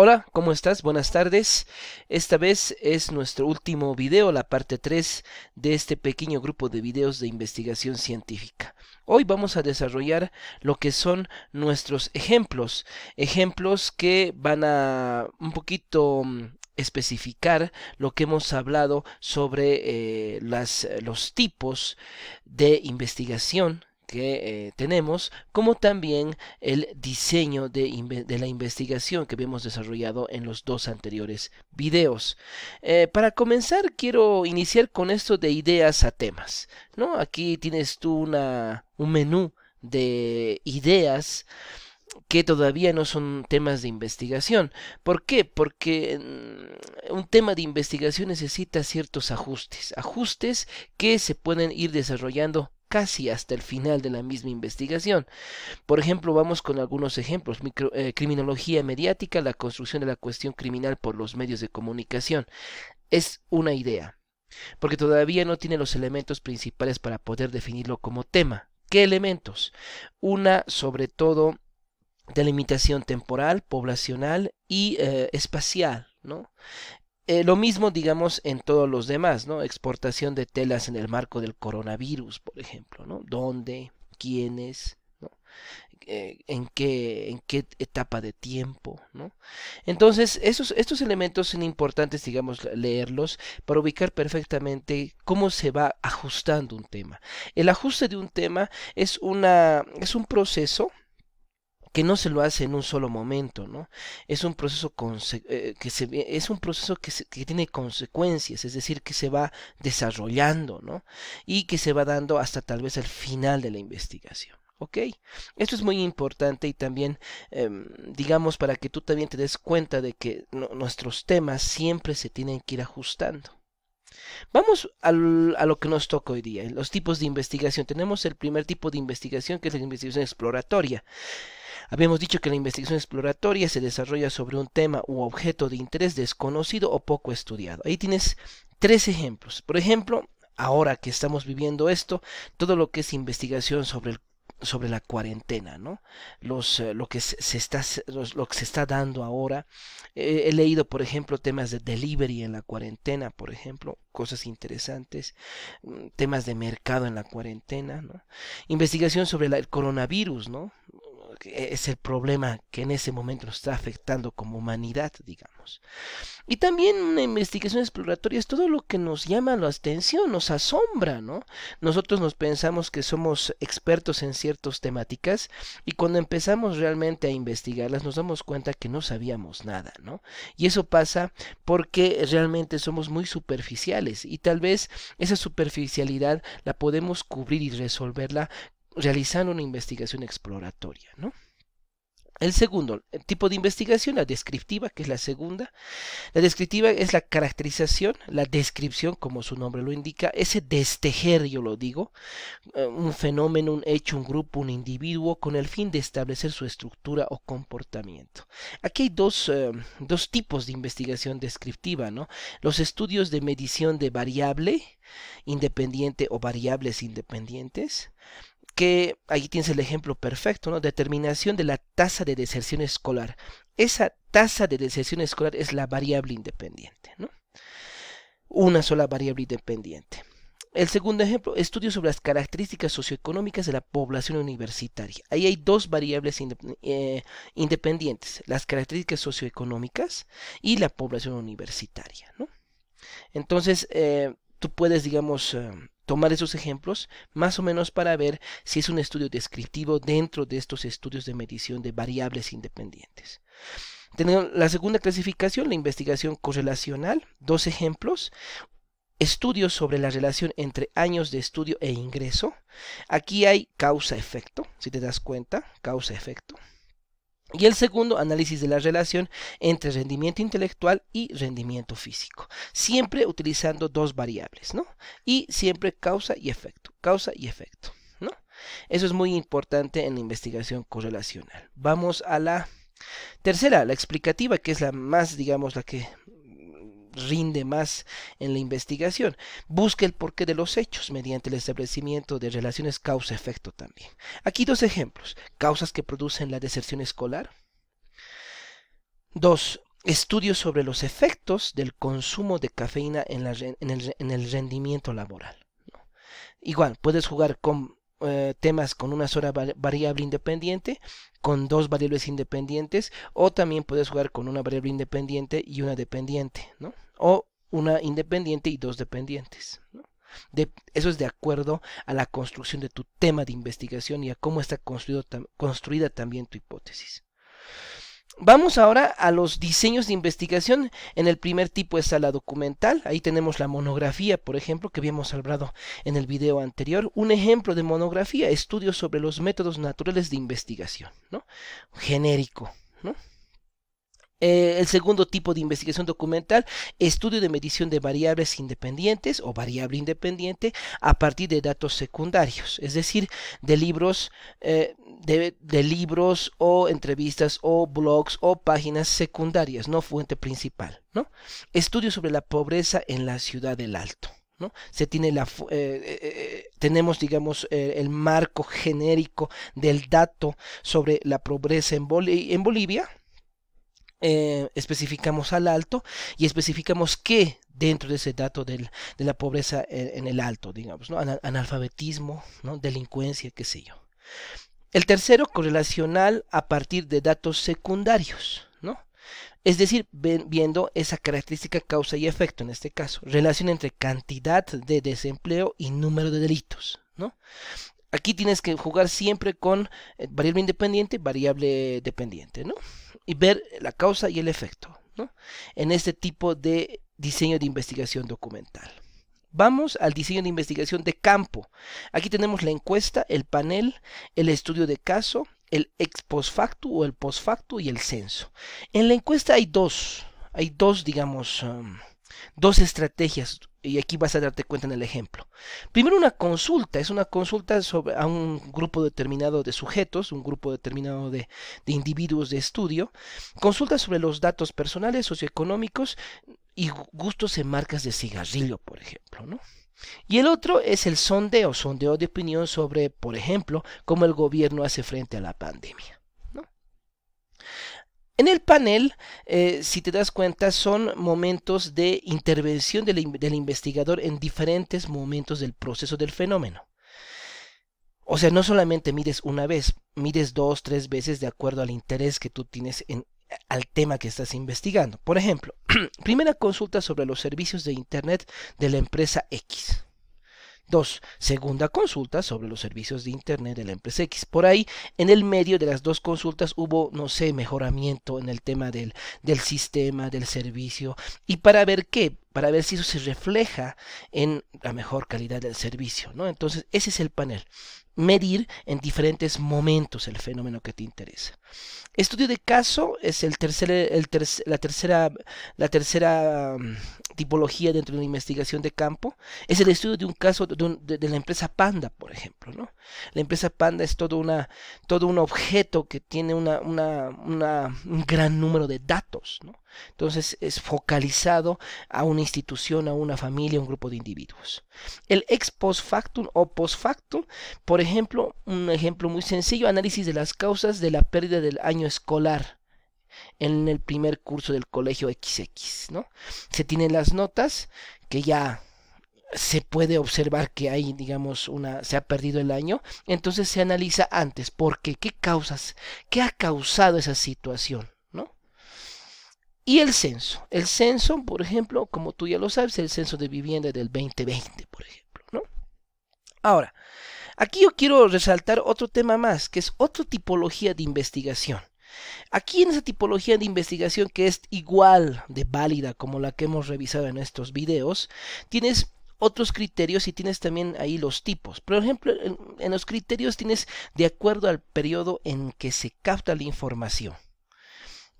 Hola, ¿cómo estás? Buenas tardes. Esta vez es nuestro último video, la parte 3 de este pequeño grupo de videos de investigación científica. Hoy vamos a desarrollar lo que son nuestros ejemplos que van a un poquito especificar lo que hemos hablado sobre los tipos de investigación que tenemos, como también el diseño de la investigación que hemos desarrollado en los dos anteriores videos. Para comenzar, quiero iniciar con esto de ideas a temas, ¿no? Aquí tienes tú un menú de ideas que todavía no son temas de investigación. ¿Por qué? Porque un tema de investigación necesita ciertos ajustes que se pueden ir desarrollando casi hasta el final de la misma investigación. Por ejemplo, vamos con algunos ejemplos. Criminología mediática, la construcción de la cuestión criminal por los medios de comunicación. Es una idea, porque todavía no tiene los elementos principales para poder definirlo como tema. ¿Qué elementos? Una, sobre todo, delimitación temporal, poblacional y espacial, ¿no? Lo mismo, digamos, en todos los demás, ¿no? Exportación de telas en el marco del coronavirus, por ejemplo, ¿no? ¿Dónde? ¿Quiénes? ¿No? ¿En qué etapa de tiempo? ¿No? Entonces, estos elementos son importantes, digamos, leerlos para ubicar perfectamente cómo se va ajustando un tema. El ajuste de un tema es un proceso que no se lo hace en un solo momento, ¿no? Es un proceso es un proceso que tiene consecuencias, es decir, que se va desarrollando, ¿no? Y que se va dando hasta tal vez el final de la investigación. ¿Ok? Esto es muy importante y también, digamos, para que tú también te des cuenta de que nuestros temas siempre se tienen que ir ajustando. Vamos a lo que nos toca hoy día, los tipos de investigación. Tenemos el primer tipo de investigación, que es la investigación exploratoria. Habíamos dicho que la investigación exploratoria se desarrolla sobre un tema u objeto de interés desconocido o poco estudiado. Ahí tienes tres ejemplos. Por ejemplo, ahora que estamos viviendo esto, todo lo que es investigación sobre la cuarentena, ¿no? Lo que lo que se está dando ahora. He leído, por ejemplo, temas de delivery en la cuarentena, por ejemplo, cosas interesantes, temas de mercado en la cuarentena, ¿no? Investigación sobre el coronavirus, ¿no? Es el problema que en ese momento nos está afectando como humanidad, digamos. Y también una investigación exploratoria es todo lo que nos llama la atención, nos asombra, ¿no? Nosotros nos pensamos que somos expertos en ciertas temáticas y cuando empezamos realmente a investigarlas nos damos cuenta que no sabíamos nada, ¿no? Y eso pasa porque realmente somos muy superficiales y tal vez esa superficialidad la podemos cubrir y resolverla realizando una investigación exploratoria, ¿no? El segundo el tipo de investigación, la descriptiva, que es la segunda. La descriptiva es la caracterización, la descripción, como su nombre lo indica, ese destejer, yo lo digo, un fenómeno, un hecho, un grupo, un individuo, con el fin de establecer su estructura o comportamiento. Aquí hay dos tipos de investigación descriptiva, ¿no? Los estudios de medición de variable independiente o variables independientes, que ahí tienes el ejemplo perfecto, ¿no? Determinación de la tasa de deserción escolar. Esa tasa de deserción escolar es la variable independiente, ¿no? Una sola variable independiente. El segundo ejemplo, estudios sobre las características socioeconómicas de la población universitaria. Ahí hay dos variables independientes, las características socioeconómicas y la población universitaria, ¿no? Entonces, tú puedes, digamos, tomar esos ejemplos más o menos para ver si es un estudio descriptivo dentro de estos estudios de medición de variables independientes. Tenemos la segunda clasificación, la investigación correlacional, dos ejemplos. Estudios sobre la relación entre años de estudio e ingreso. Aquí hay causa-efecto, si te das cuenta, causa-efecto. Y el segundo, análisis de la relación entre rendimiento intelectual y rendimiento físico. Siempre utilizando dos variables, ¿no? Y siempre causa y efecto, ¿no? Eso es muy importante en la investigación correlacional. Vamos a la tercera, la explicativa, que es la más, digamos, la que rinde más en la investigación. Busca el porqué de los hechos mediante el establecimiento de relaciones causa-efecto también. Aquí dos ejemplos. Causas que producen la deserción escolar. Dos, estudios sobre los efectos del consumo de cafeína en el rendimiento laboral, ¿no? Igual, puedes jugar con temas con una sola variable independiente, con dos variables independientes, o también puedes jugar con una variable independiente y una dependiente, ¿no? O una independiente y dos dependientes, ¿no? Eso es de acuerdo a la construcción de tu tema de investigación y a cómo está construida también tu hipótesis. Vamos ahora a los diseños de investigación. En el primer tipo está la documental. Ahí tenemos la monografía, por ejemplo, que habíamos hablado en el video anterior. Un ejemplo de monografía, estudios sobre los métodos naturales de investigación, ¿no? Genérico, ¿no? El segundo tipo de investigación documental, estudio de medición de variables independientes o variable independiente a partir de datos secundarios, es decir, de libros, de libros o entrevistas o blogs o páginas secundarias, no fuente principal, ¿no? Estudio sobre la pobreza en la ciudad del Alto, ¿no? Se tiene tenemos, digamos, el marco genérico del dato sobre la pobreza en Bolivia. Especificamos al Alto y especificamos qué dentro de ese dato de la pobreza en el Alto, digamos, ¿no? Analfabetismo, ¿no? Delincuencia, qué sé yo. El tercero, correlacional a partir de datos secundarios, ¿no? Es decir, viendo esa característica causa y efecto, en este caso, relación entre cantidad de desempleo y número de delitos, ¿no? Aquí tienes que jugar siempre con variable independiente, variable dependiente, ¿no? Y ver la causa y el efecto, ¿no? En este tipo de diseño de investigación documental. Vamos al diseño de investigación de campo. Aquí tenemos la encuesta, el panel, el estudio de caso, el ex post facto o el post facto y el censo. En la encuesta hay dos, digamos, dos estrategias, y aquí vas a darte cuenta en el ejemplo. Primero, una consulta, es una consulta a un grupo determinado de sujetos, un grupo determinado de individuos de estudio. Consulta sobre los datos personales, socioeconómicos y gustos en marcas de cigarrillo, por ejemplo, ¿no? Y el otro es el sondeo de opinión sobre, por ejemplo, cómo el gobierno hace frente a la pandemia, ¿no? En el panel, si te das cuenta, son momentos de intervención del investigador en diferentes momentos del proceso del fenómeno. O sea, no solamente mides una vez, mides dos, tres veces de acuerdo al interés que tú tienes al tema que estás investigando. Por ejemplo, primera consulta sobre los servicios de Internet de la empresa X. 2. Segunda consulta sobre los servicios de Internet de la empresa X. Por ahí, en el medio de las dos consultas hubo, no sé, mejoramiento en el tema del sistema, del servicio. ¿Y para ver qué? Para ver si eso se refleja en la mejor calidad del servicio, ¿no? Entonces, ese es el panel. Medir en diferentes momentos el fenómeno que te interesa. Estudio de caso es la tercera tipología dentro de la investigación de campo. Es el estudio de un caso de la empresa Panda, por ejemplo, ¿no? La empresa Panda es todo un objeto que tiene un gran número de datos, ¿no? Entonces es focalizado a una institución, a una familia, a un grupo de individuos. El ex post factum o post factum, por ejemplo, un ejemplo muy sencillo, análisis de las causas de la pérdida del año escolar en el primer curso del colegio XX, ¿no? Se tienen las notas que ya se puede observar que hay, digamos, se ha perdido el año, entonces se analiza antes, ¿por qué? ¿Qué causas? ¿Qué ha causado esa situación? ¿No? Y el censo, por ejemplo, como tú ya lo sabes, el censo de vivienda del 2020, por ejemplo, ¿no? Ahora, aquí yo quiero resaltar otro tema más, que es otra tipología de investigación. Aquí en esa tipología de investigación que es igual de válida como la que hemos revisado en estos videos, tienes otros criterios y tienes también ahí los tipos. Por ejemplo, en los criterios tienes de acuerdo al periodo en que se capta la información.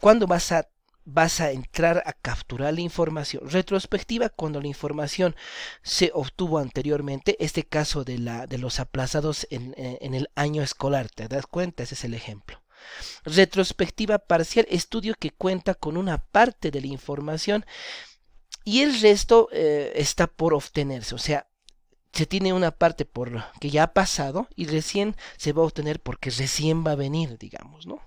¿Cuándo vas a entrar a capturar la información? Retrospectiva, cuando la información se obtuvo anteriormente, este caso de los aplazados en el año escolar, ¿te das cuenta? Ese es el ejemplo. Retrospectiva parcial, estudio que cuenta con una parte de la información y el resto está por obtenerse, o sea, se tiene una parte que ya ha pasado y recién se va a obtener porque recién va a venir, digamos, ¿no?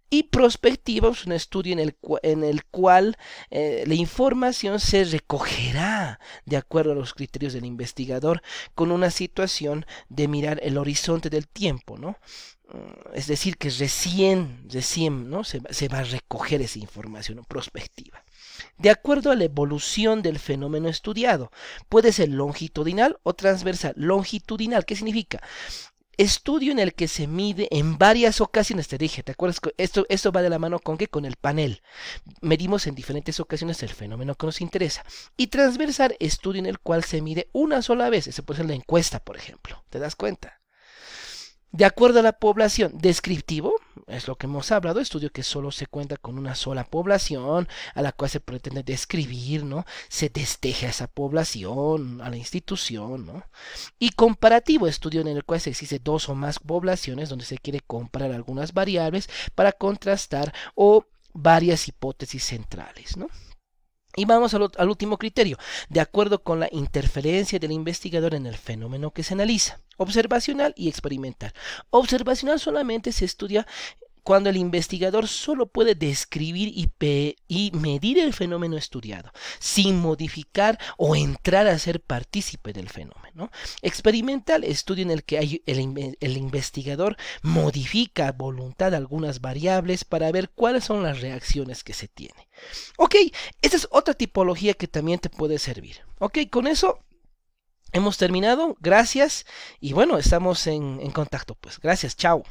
Y prospectiva es un estudio en el cual la información se recogerá de acuerdo a los criterios del investigador con una situación de mirar el horizonte del tiempo, ¿no? Es decir, que recién, ¿no? Se va a recoger esa información, ¿no? Prospectiva. De acuerdo a la evolución del fenómeno estudiado, puede ser longitudinal o transversal. Longitudinal, ¿qué significa? Estudio en el que se mide en varias ocasiones, te dije, ¿te acuerdas? Esto va de la mano con qué, con el panel. Medimos en diferentes ocasiones el fenómeno que nos interesa. Y transversal, estudio en el cual se mide una sola vez. Eso puede ser la encuesta, por ejemplo. ¿Te das cuenta? De acuerdo a la población, descriptivo, es lo que hemos hablado, estudio que solo se cuenta con una sola población a la cual se pretende describir, ¿no? Se desteja a esa población, a la institución, ¿no? Y comparativo, estudio en el cual se existe dos o más poblaciones donde se quiere comparar algunas variables para contrastar o varias hipótesis centrales, ¿no? Y vamos al último criterio, de acuerdo con la interferencia del investigador en el fenómeno que se analiza, observacional y experimental. Observacional solamente se estudia cuando el investigador solo puede describir y medir el fenómeno estudiado, sin modificar o entrar a ser partícipe del fenómeno, ¿no? Experimental, estudio en el que el investigador modifica a voluntad algunas variables para ver cuáles son las reacciones que se tiene. Ok, esta es otra tipología que también te puede servir. Ok, con eso hemos terminado. Gracias y bueno, estamos en contacto. Pues gracias, chao.